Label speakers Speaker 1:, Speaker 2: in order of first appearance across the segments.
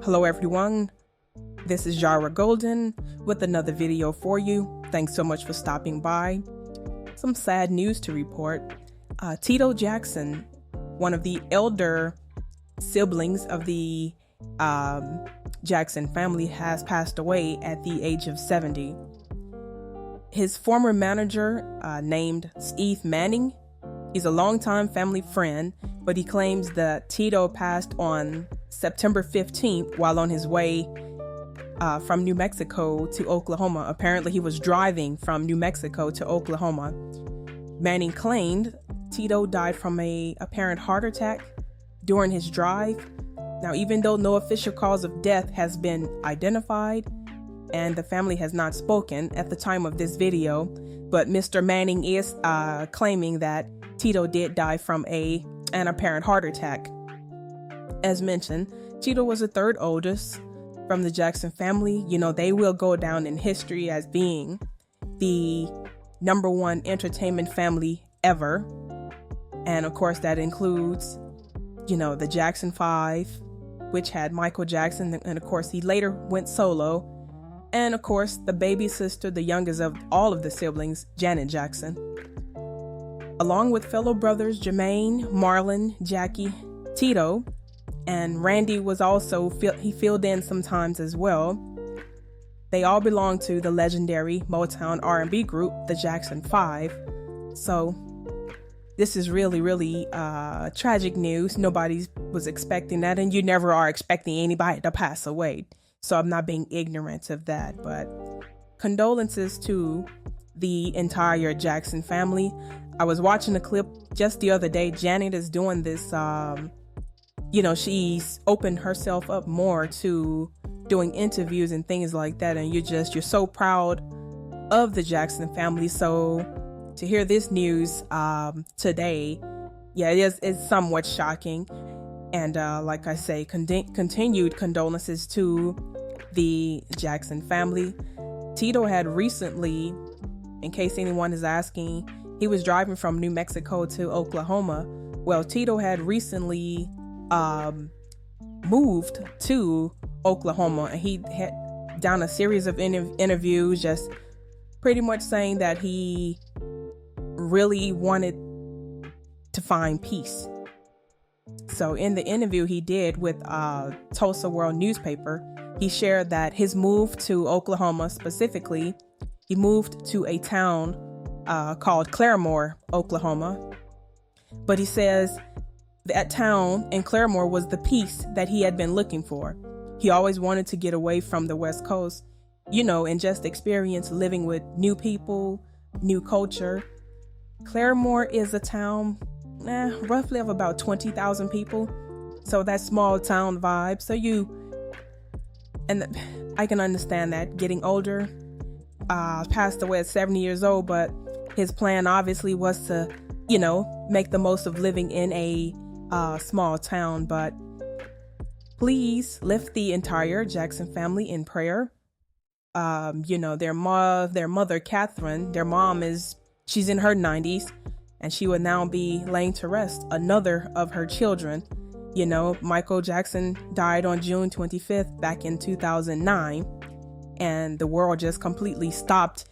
Speaker 1: Hello everyone, this is Jara Golden with another video for you. Thanks so much for stopping by. Some sad news to report. Tito Jackson, one of the elder siblings of the Jackson family, has passed away at the age of 70. His former manager, named Steve Manning, he's a longtime family friend, but he claims that Tito passed on September 15th while on his way from New Mexico to Oklahoma. Apparently, he was driving from New Mexico to Oklahoma. Manning claimed Tito died from an apparent heart attack during his drive. Now, even though no official cause of death has been identified and the family has not spoken at the time of this video, but Mr. Manning is claiming that Tito did die from an apparent heart attack. As mentioned, Tito was the third oldest from the Jackson family. You know, they will go down in history as being the #1 entertainment family ever. And of course, that includes, you know, the Jackson 5, which had Michael Jackson. And of course, he later went solo. And of course, the baby sister, the youngest of all of the siblings, Janet Jackson. Along with fellow brothers Jermaine, Marlon, Jackie, Tito, and Randy was also, he filled in sometimes as well. They all belong to the legendary Motown R&B group, the Jackson 5. So this is really tragic news. Nobody was expecting that, and you never are expecting anybody to pass away. So I'm not being ignorant of that, but condolences to the entire Jackson family. I was watching a clip just the other day. Janet is doing this, you know, she's opened herself up more to doing interviews and things like that. And you're so proud of the Jackson family. So to hear this news today, yeah, it's somewhat shocking. And like I say, continued condolences to the Jackson family. Tito had recently, in case anyone is asking, he was driving from New Mexico to Oklahoma. Well, Tito had recently moved to Oklahoma, and he had done a series of interviews just pretty much saying that he really wanted to find peace. So in the interview he did with Tulsa World newspaper, he shared that his move to Oklahoma, specifically, he moved to a town called Claremore, Oklahoma. But he says that town in Claremore was the peace that he had been looking for. He always wanted to get away from the West Coast, you know, and just experience living with new people, new culture. Claremore is a town roughly of about 20,000 people. So that small town vibe. So I can understand that, getting older, passed away at 70 years old, but his plan obviously was to, you know, make the most of living in a small town. But please lift the entire Jackson family in prayer. You know, their mother, Catherine, their mom she's in her 90s, and she would now be laying to rest another of her children. You know, Michael Jackson died on June 25th back in 2009, and the world just completely stopped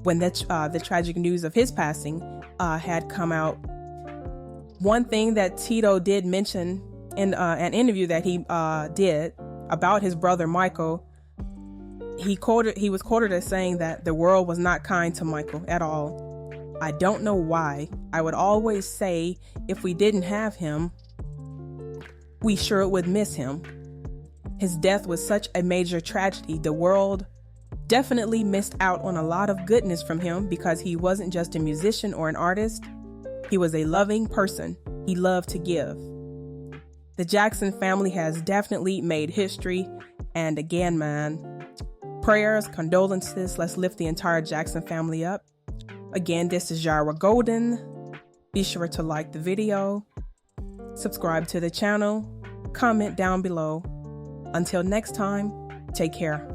Speaker 1: when the tragic news of his passing had come out. One thing that Tito did mention in an interview that he did about his brother Michael, he was quoted as saying that the world was not kind to Michael at all. I don't know why. I would always say if we didn't have him, we sure would miss him. His death was such a major tragedy. The world definitely missed out on a lot of goodness from him because he wasn't just a musician or an artist. He was a loving person. He loved to give. The Jackson family has definitely made history. And again, man, prayers, condolences. Let's lift the entire Jackson family up. Again, this is Jara Golden. Be sure to like the video, subscribe to the channel, comment down below. Until next time, take care.